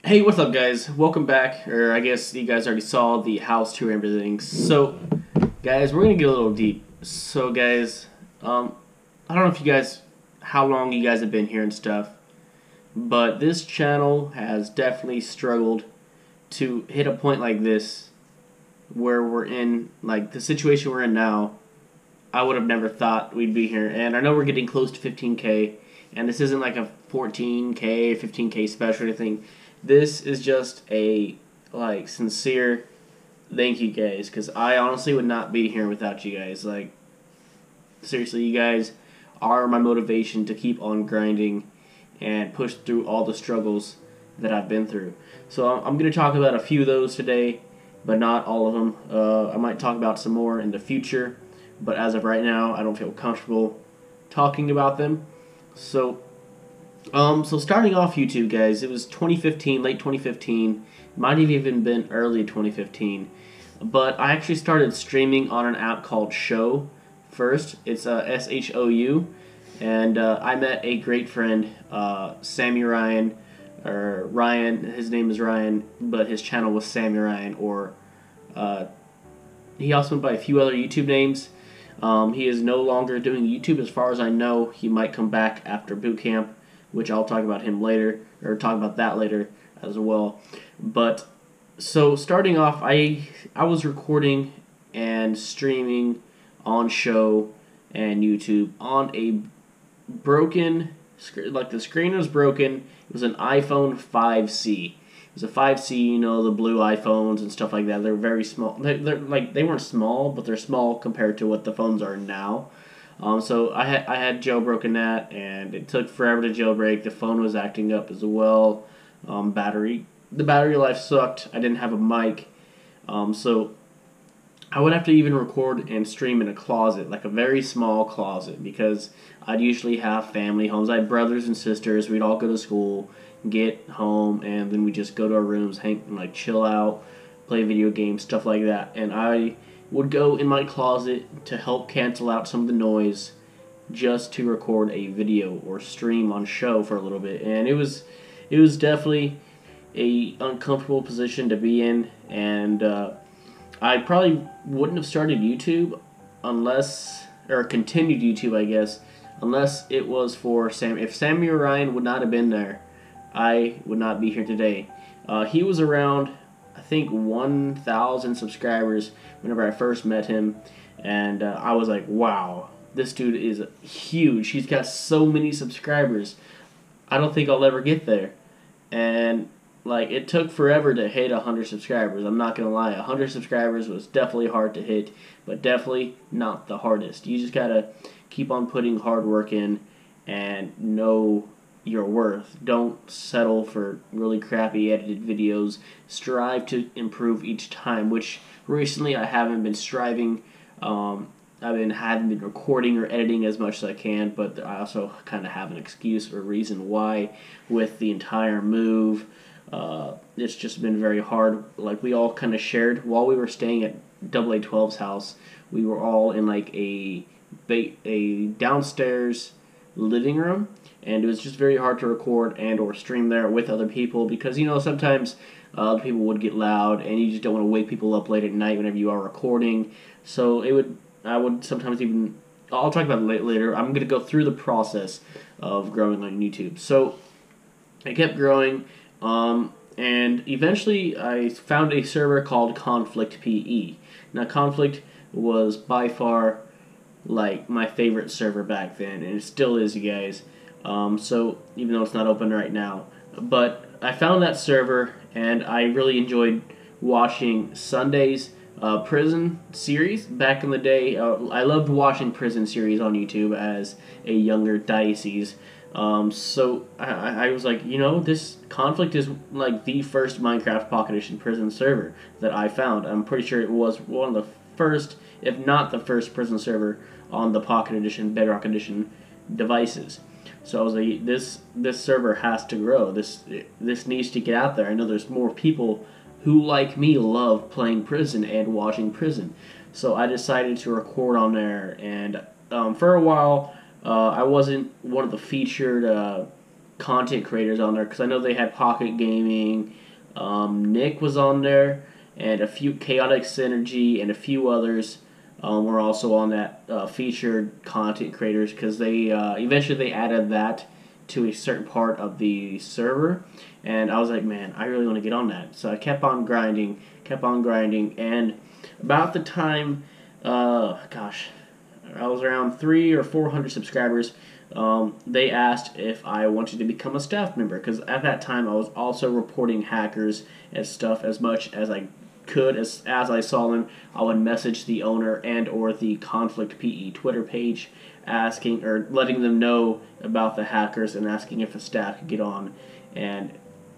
Hey, what's up, guys? Welcome back. Or I guess you guys already saw the house tour and everything. So, guys, we're gonna get a little deep. So, guys, I don't know if you guys, how long you guys have been here and stuff, but this channel has definitely struggled to hit a point like this, where we're in like the situation we're in now. I would have never thought we'd be here, and I know we're getting close to 15K, and this isn't like a 14K, 15K special or anything. This is just a sincere thank you guys, because I honestly would not be here without you guys. Like, seriously, you guys are my motivation to keep on grinding and push through all the struggles that I've been through. So I'm going to talk about a few of those today, but not all of them. I might talk about some more in the future, but as of right now, I don't feel comfortable talking about them. So starting off YouTube, guys, it was 2015, late 2015. Might have even been early 2015. But I actually started streaming on an app called Show first. It's SHOU. And I met a great friend, Sammy Ryan, or Ryan. His name is Ryan, but his channel was Sammy Ryan, or he also went by a few other YouTube names. He is no longer doing YouTube as far as I know. He might come back after boot camp, which I'll talk about him later, or talk about that later as well. But so starting off, I was recording and streaming on Show and YouTube on a broken, like the screen was broken. It was an iPhone 5C. It was a 5C, you know, the blue iPhones and stuff like that. They're very small. They're like, they weren't small, but they're small compared to what the phones are now. So I had jailbroken that, and it took forever to jailbreak. The phone was acting up as well. The battery life sucked. I didn't have a mic, so I would have to even record and stream in a closet, like a very small closet, because I'd usually have family homes. I had brothers and sisters. We'd all go to school, get home, and then we just go to our rooms, hang, like chill out, play video games, stuff like that. And I would go in my closet to help cancel out some of the noise, just to record a video or stream on Show for a little bit. And it was definitely a uncomfortable position to be in, and I probably wouldn't have started YouTube unless, or continued YouTube, I guess, unless it was for Sam. If Sammy Ryan would not have been there, I would not be here today. He was around, I think, 1,000 subscribers whenever I first met him, and I was like, wow, this dude is huge. He's got so many subscribers. I don't think I'll ever get there. And like, it took forever to hit 100 subscribers. I'm not gonna lie, 100 subscribers was definitely hard to hit, but definitely not the hardest. You just gotta keep on putting hard work in and know your worth. Don't settle for really crappy edited videos. Strive to improve each time, which recently I haven't been striving. Haven't been recording or editing as much as I can, but I also kind of have an excuse or reason why with the entire move. It's just been very hard. Like, we all kind of shared while we were staying at AA12's house. We were all in like a downstairs living room, and it was just very hard to record and or stream there with other people, because, you know, sometimes other people would get loud, and you just don't want to wake people up late at night whenever you are recording. So I would sometimes even, I'll talk about it later. I'm going to go through the process of growing on YouTube. So I kept growing, and eventually I found a server called Conflict PE. Now, Conflict was by far like my favorite server back then, and it still is, you guys. So even though it's not open right now, but I found that server, and I really enjoyed watching Sunday's prison series back in the day. I loved watching prison series on YouTube as a younger Diocese. So I was like, you know, this Conflict is like the first Minecraft Pocket Edition prison server that I found. I'm pretty sure it was one of the first, if not the first, prison server on the Pocket Edition, Bedrock Edition devices. So I was like, this server has to grow. This needs to get out there. I know there's more people who, like me, love playing prison and watching prison. So I decided to record on there, and for a while, I wasn't one of the featured content creators on there, because I know they had Pocket Gaming, Nick was on there, and a few Chaotic Synergy, and a few others were also on that featured content creators, because they eventually they added that to a certain part of the server, and I was like, man, I really want to get on that. So I kept on grinding, and about the time, gosh, I was around 300 or 400 subscribers. They asked if I wanted to become a staff member, because at that time I was also reporting hackers and stuff as much as I could. As I saw them, I would message the owner and or the Conflict PE Twitter page, asking or letting them know about the hackers and asking if the staff could get on and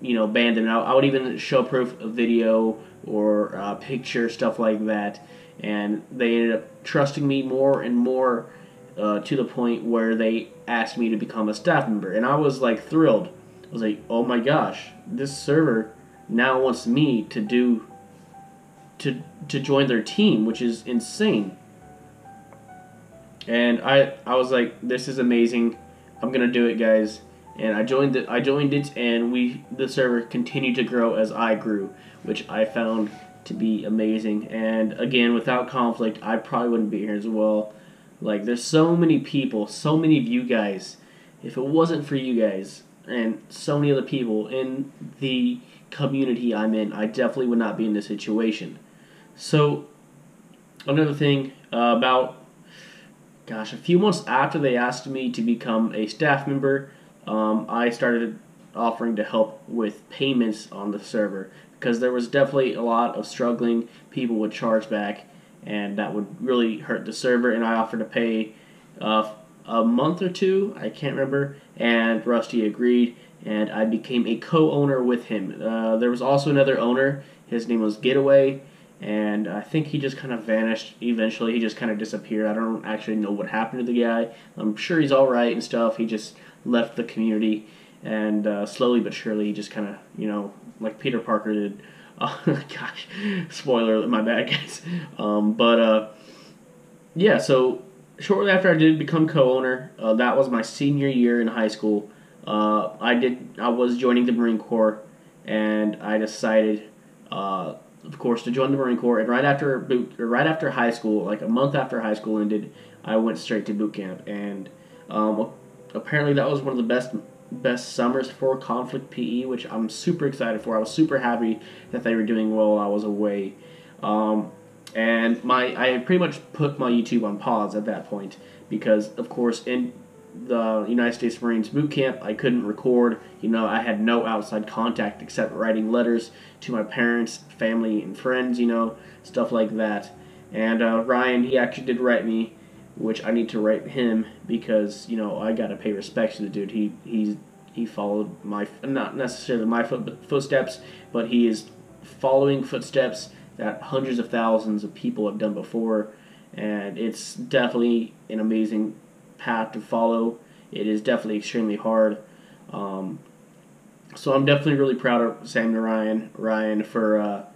ban them. I would even show proof of video or picture, stuff like that, and they ended up trusting me more and more, to the point where they asked me to become a staff member, and I was like thrilled. I was like, oh my gosh, this server now wants me to join their team, which is insane. And I was like, this is amazing. I'm gonna do it, guys. And I joined it, and the server continued to grow as I grew, which I found to be amazing. And again, without Conflict, I probably wouldn't be here as well. Like, there's so many people, so many of you guys. If it wasn't for you guys and so many other people in the community I'm in, I definitely would not be in this situation. So, another thing, a few months after they asked me to become a staff member, I started offering to help with payments on the server, because there was definitely a lot of struggling people with chargeback, and that would really hurt the server, and I offered to pay a month or two, I can't remember, and Rusty agreed, and I became a co-owner with him. There was also another owner, his name was Getaway, and I think he just kind of vanished eventually. He just kind of disappeared. I don't actually know what happened to the guy. I'm sure he's alright and stuff. He just left the community, and slowly but surely he just kind of, like Peter Parker did. Gosh, spoiler, my bad, guys. Yeah, so shortly after I did become co-owner, that was my senior year in high school. I was joining the Marine Corps, and I decided, of course, to join the Marine Corps. And right after high school, like a month after high school ended, I went straight to boot camp. And apparently that was one of the best summers for Conflict PE, which I'm super excited for. I was super happy that they were doing well while I was away. And I had pretty much put my YouTube on pause at that point, because, of course, in the United States Marines boot camp, I couldn't record. I had no outside contact except writing letters to my parents, family, and friends, stuff like that. And Ryan, he actually did write me, which I need to write him, because I gotta pay respect to the dude. He followed not necessarily my footsteps, but he is following footsteps that hundreds of thousands of people have done before, and it's definitely an amazing path to follow. It is definitely extremely hard. So I'm definitely really proud of Sam and Ryan for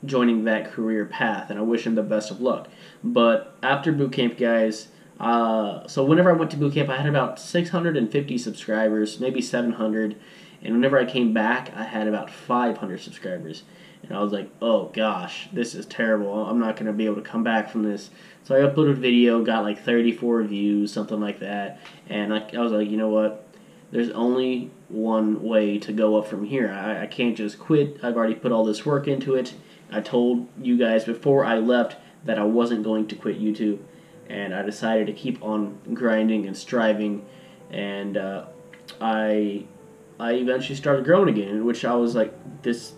joining that career path, and I wish him the best of luck. But after boot camp, guys, so whenever I went to boot camp, I had about 650 subscribers, maybe 700, and whenever I came back, I had about 500 subscribers. And I was like, oh gosh, this is terrible. I'm not going to be able to come back from this. So I uploaded a video, got like 34 views, something like that, and I was like, you know what? There's only one way to go up from here. I can't just quit. I've already put all this work into it. I told you guys before I left that I wasn't going to quit YouTube, and I decided to keep on grinding and striving, and I eventually started growing again, which I was like, this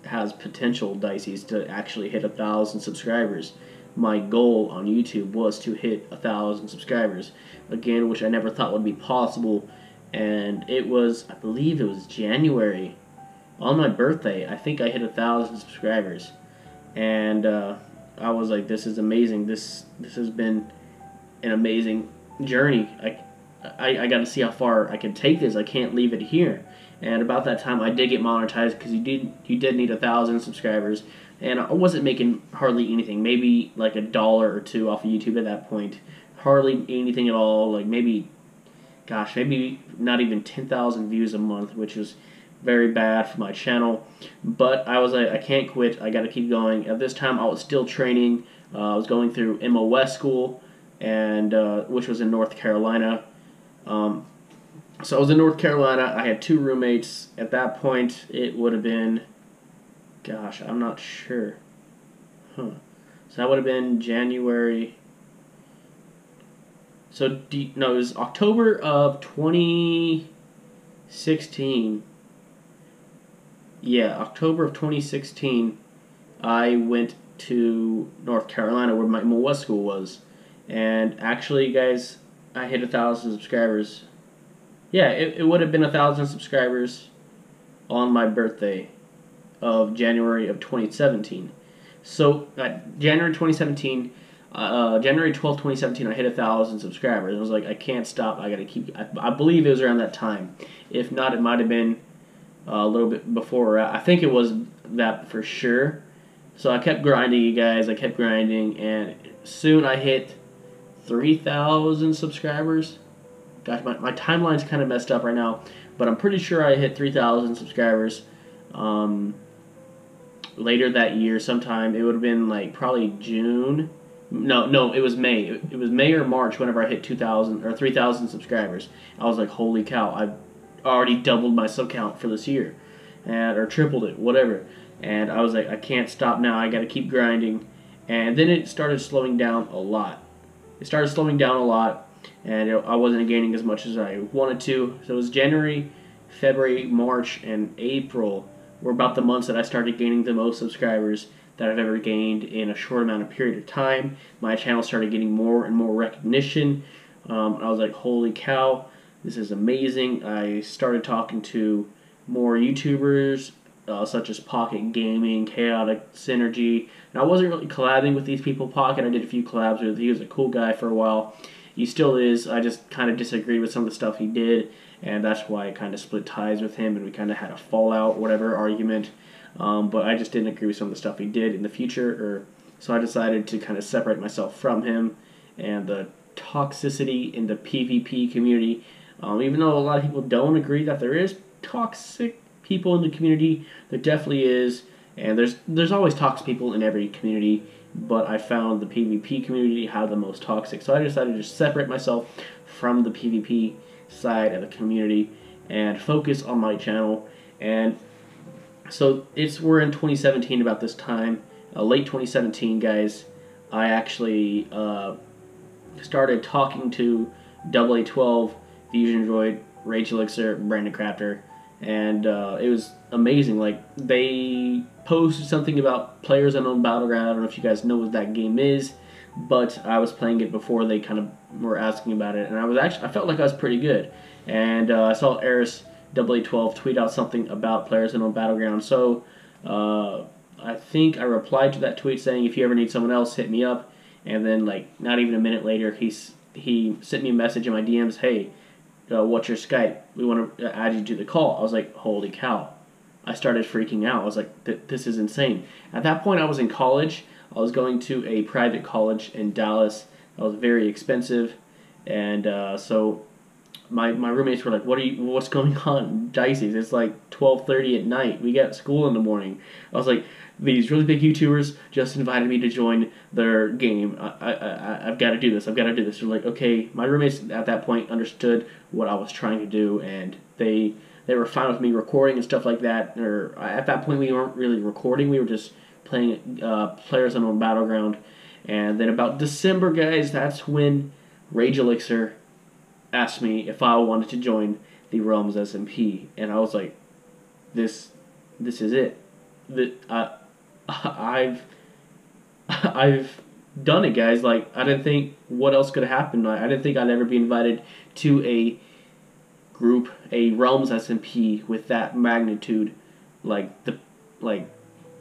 has potential, Dicey's, to actually hit 1,000 subscribers. My goal on YouTube was to hit 1,000 subscribers, again, which I never thought would be possible. And it was, I believe it was January, on my birthday, I think I hit 1,000 subscribers, and I was like, this is amazing. This has been an amazing journey. I got to see how far I can take this. I can't leave it here. And about that time, I did get monetized, because you did need 1,000 subscribers, and I wasn't making hardly anything. Maybe like $1 or $2 off of YouTube at that point. Hardly anything at all. Like maybe, gosh, maybe not even 10,000 views a month, which is very bad for my channel. But I was like, I can't quit. I got to keep going. At this time, I was still training. I was going through MOS school, and which was in North Carolina. So I was in North Carolina. I had 2 roommates. At that point, it would have been, gosh, I'm not sure. So that would have been January. So, no, it was October of 2016. Yeah, October of 2016, I went to North Carolina where my MOS school was. And actually, guys, I hit 1,000 subscribers. Yeah, it would have been 1,000 subscribers on my birthday of January of 2017. So, January 2017, January 12th, 2017, I hit 1,000 subscribers. I was like, I can't stop. I got to keep. I believe it was around that time. If not, it might have been a little bit before. I think it was that for sure. So I kept grinding, you guys. I kept grinding, and soon I hit 3,000 subscribers. Gosh, my timeline's kind of messed up right now, but I'm pretty sure I hit 3,000 subscribers later that year sometime. It would have been like probably June. No, it was May. It was May or March whenever I hit 2,000 or 3,000 subscribers. I was like, holy cow, I've already doubled my sub count for this year, or tripled it, whatever. And I was like, I can't stop now. I got to keep grinding. And then it started slowing down a lot. And I wasn't gaining as much as I wanted to. So it was January, February, March, and April were about the months that I started gaining the most subscribers that I've ever gained in a short amount of period of time. My channel started getting more and more recognition. I was like, holy cow, this is amazing. I started talking to more YouTubers, such as Pocket Gaming, Chaotic Synergy. And I wasn't really collabing with these people. Pocket, I did a few collabs with. He was a cool guy for a while. He still is. I just kind of disagreed with some of the stuff he did, and that's why I kind of split ties with him, and we kind of had a fallout, whatever, argument. But I just didn't agree with some of the stuff he did in the future, so I decided to kind of separate myself from him and the toxicity in the PvP community. Even though a lot of people don't agree that there is toxic people in the community, there definitely is, and there's always toxic people in every community. But I found the PvP community had the most toxic, so I decided to separate myself from the PvP side of the community and focus on my channel. And so we're in 2017 about this time, late 2017, guys. I actually started talking to AA12, Fusion Droid, Rage Elixir, Brandon Crafter, and it was amazing. Like, they posted something about Players Unknown Battleground. I don't know if you guys know what that game is, but I was playing it before they kind of were asking about it, and I felt like I was pretty good. And I saw Eris AA12 tweet out something about Players Unknown Battleground, so I think I replied to that tweet saying, if you ever need someone else, hit me up. And then, like, not even a minute later, he sent me a message in my DMs, hey, what's your Skype? We want to add you to the call. I was like, holy cow. I started freaking out. I was like, this is insane. At that point, I was in college. I was going to a private college in Dallas. That was very expensive. And so my roommates were like, what's going on, Dicey's? It's like 12:30 at night. We got school in the morning. I was like, these really big YouTubers just invited me to join their game. I've got to do this. They're like, okay. My roommates at that point understood what I was trying to do, and they were fine with me recording and stuff like that. Or at that point, we weren't really recording. We were just playing Players Unknown Battleground. And then about December, guys, that's when Rage Elixir asked me if I wanted to join the Realms SMP, and I was like, this is it. I've done it, guys. Like, I didn't think what else could happen. I didn't think I'd ever be invited to a group, a Realms SMP with that magnitude.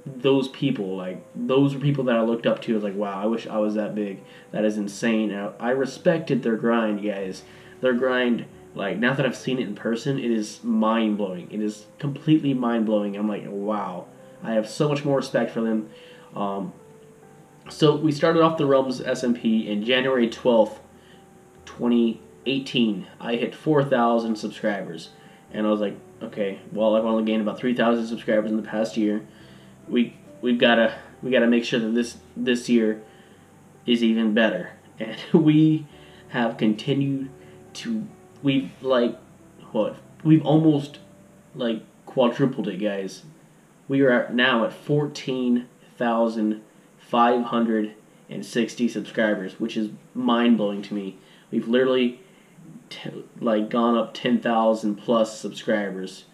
Those people, those were people that I looked up to. I was like, wow, I wish I was that big. That is insane. I respected their grind, guys. Their grind, now that I've seen it in person, it is mind-blowing. It is completely mind-blowing. I'm like, wow. I have so much more respect for them. So we started off the Realms SMP in January 12th, 2018. 18, I hit 4,000 subscribers, and I was like, okay, well, I've only gained about 3,000 subscribers in the past year. We've gotta make sure that this year is even better, and we have continued to we've almost like quadrupled it, guys. We are now at 14,560 subscribers, which is mind blowing to me. We've literally gone up 10,000 plus subscribers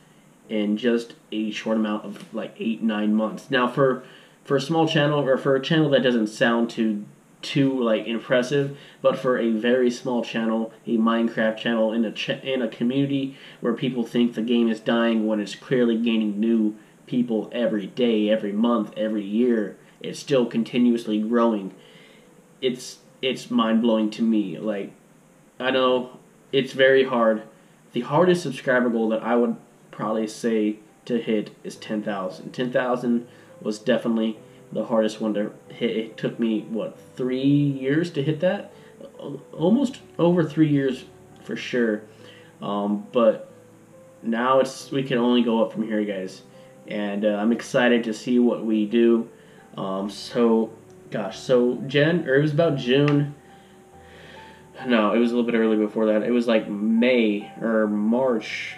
in just a short amount of like 8-9 months. Now for a small channel, or for a channel that doesn't sound too like impressive, but for a very small channel, a Minecraft channel in a community where people think the game is dying when it's clearly gaining new people every day, every month, every year, it's still continuously growing. It's mind blowing to me. Like, I know it's very hard. The hardest subscriber goal that I would probably say to hit is 10,000. 10,000 was definitely the hardest one to hit. It took me 3 years to hit that, almost over 3 years for sure. But now we can only go up from here, guys, and I'm excited to see what we do. So it was about June. No, it was a little bit early before that. It was like May or March.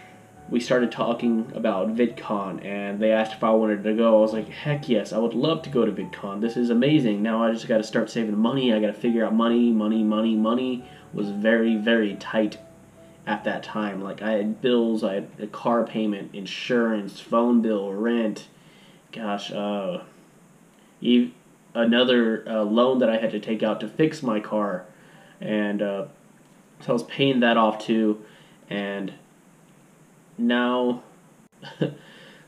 We started talking about VidCon, and they asked if I wanted to go. I was like, heck yes, I would love to go to VidCon. This is amazing. Now I just got to start saving money. I got to figure out money. Money was very, very tight at that time. Like, I had bills, I had a car payment, insurance, phone bill, rent. Gosh, another loan that I had to take out to fix my car. And so I was paying that off too. And now,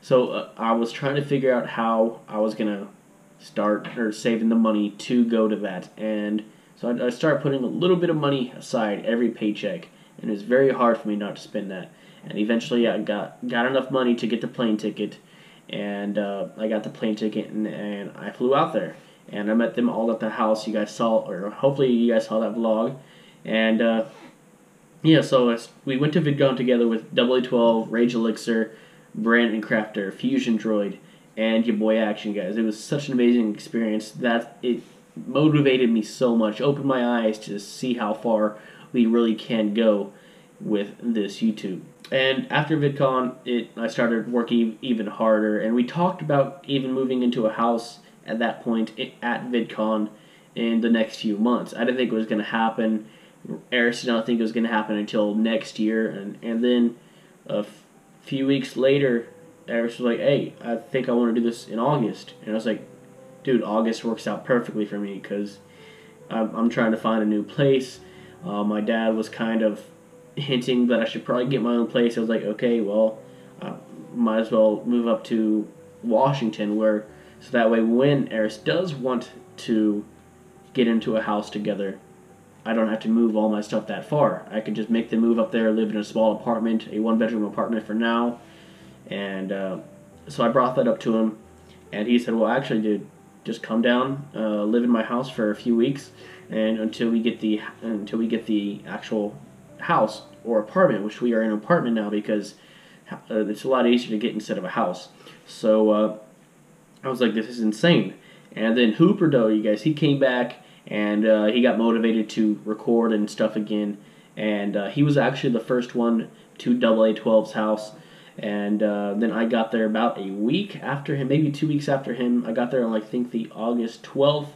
I was trying to figure out how I was going to start saving the money to go to that. And so I started putting a little bit of money aside every paycheck. And it was very hard for me not to spend that. And eventually I got enough money to get the plane ticket. And I got the plane ticket, and I flew out there. And I met them all at the house. You guys saw, or hopefully you guys saw that vlog. And yeah, so we went to VidCon together with AA12, Rage Elixir, Brandon Crafter, Fusion Droid, and your boy Action, guys. It was such an amazing experience that it motivated me so much, opened my eyes to see how far we really can go with this YouTube. And after VidCon, I started working even harder, and we talked about even moving into a house at that point at VidCon in the next few months. I didn't think it was going to happen. Eris did not think it was going to happen until next year, and then a few weeks later, Eris was like, hey, I think I want to do this in August. And I was like, dude, August works out perfectly for me because I'm trying to find a new place. My dad was kind of hinting that I should probably get my own place. I was like, okay, well, might as well move up to Washington, so that way when Eris does want to get into a house together, I don't have to move all my stuff that far. I could just make the move up there, live in a small apartment, a one-bedroom apartment for now. And so I brought that up to him, and he said, well, actually, dude, just come down, live in my house for a few weeks, and until we get the actual house or apartment, which we are in an apartment now because it's a lot easier to get instead of a house. So I was like, this is insane. And then Hooper, though, you guys, he came back, and he got motivated to record and stuff again. And he was actually the first one to AA12's house. And then I got there about a week after him, maybe 2 weeks after him. I got there on, I think, the August 12th.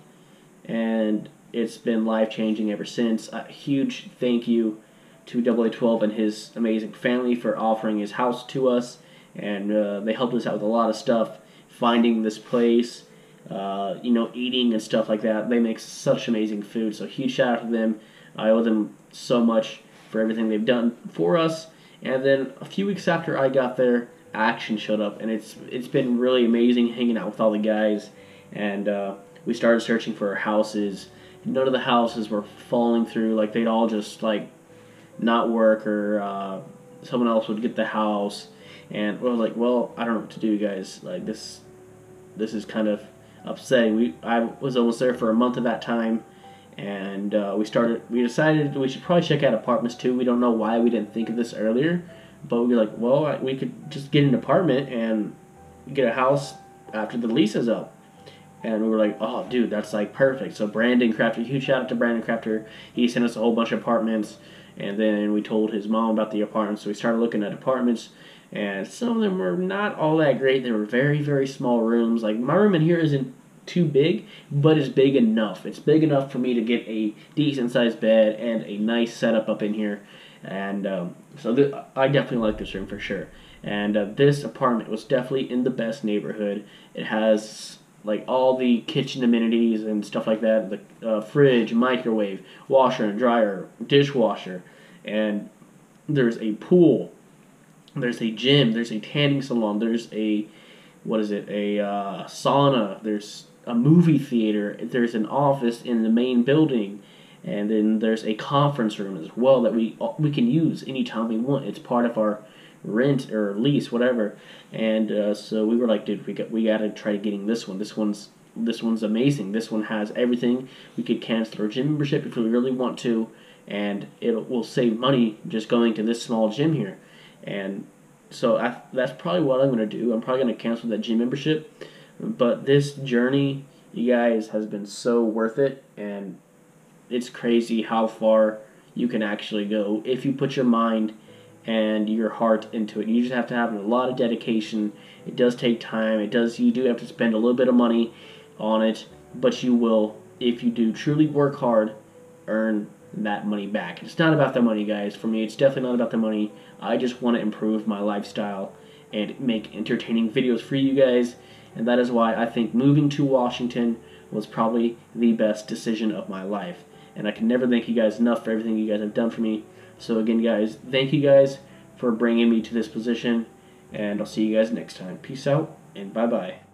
And it's been life-changing ever since. A huge thank you to AA12 and his amazing family for offering his house to us. And they helped us out with a lot of stuff, finding this place, eating and stuff like that. They make such amazing food, so huge shout out to them. I owe them so much for everything they've done for us. And then a few weeks after I got there, Action showed up, and it's been really amazing hanging out with all the guys. And we started searching for houses. None of the houses were falling through. Like, they'd all just not work, or someone else would get the house. And I was like, well, I don't know what to do, guys. Like, this is kind of upsetting. I was almost there for a month of that time, and we decided we should probably check out apartments too. We don't know why we didn't think of this earlier, but we were like, well, we could just get an apartment and get a house after the lease is up. And we were like, oh, dude, that's like perfect. So Brandon Crafter, huge shout out to Brandon Crafter. He sent us a whole bunch of apartments, and then we told his mom about the apartments. So we started looking at apartments, and some of them were not all that great. They were very, very small rooms. Like my room in here isn't too big, but it's big enough. It's big enough for me to get a decent sized bed and a nice setup up in here. And I definitely like this room for sure. And this apartment was definitely in the best neighborhood. It has like all the kitchen amenities and stuff like that, the fridge, microwave, washer and dryer, dishwasher, and there's a pool, there's a gym, there's a tanning salon, there's a sauna, there's a movie theater, there's an office in the main building, and then there's a conference room as well that we can use anytime we want. It's part of our rent or lease, whatever. And so we were like, dude, we got to try getting this one. This one's amazing. This one has everything. We could cancel our gym membership if we really want to, and it will save money just going to this small gym here. And so that's probably what I'm gonna do. I'm probably gonna cancel that gym membership. But this journey, you guys, has been so worth it, and it's crazy how far you can actually go if you put your mind and your heart into it. You just have to have a lot of dedication. It does take time. You do have to spend a little bit of money on it, but you will, if you do truly work hard, earn that money back. It's not about the money, guys. For me, it's definitely not about the money. I just want to improve my lifestyle and make entertaining videos for you guys, and that is why I think moving to Washington was probably the best decision of my life. And I can never thank you guys enough for everything you guys have done for me. So again, guys, thank you guys for bringing me to this position, and I'll see you guys next time. Peace out, and bye-bye.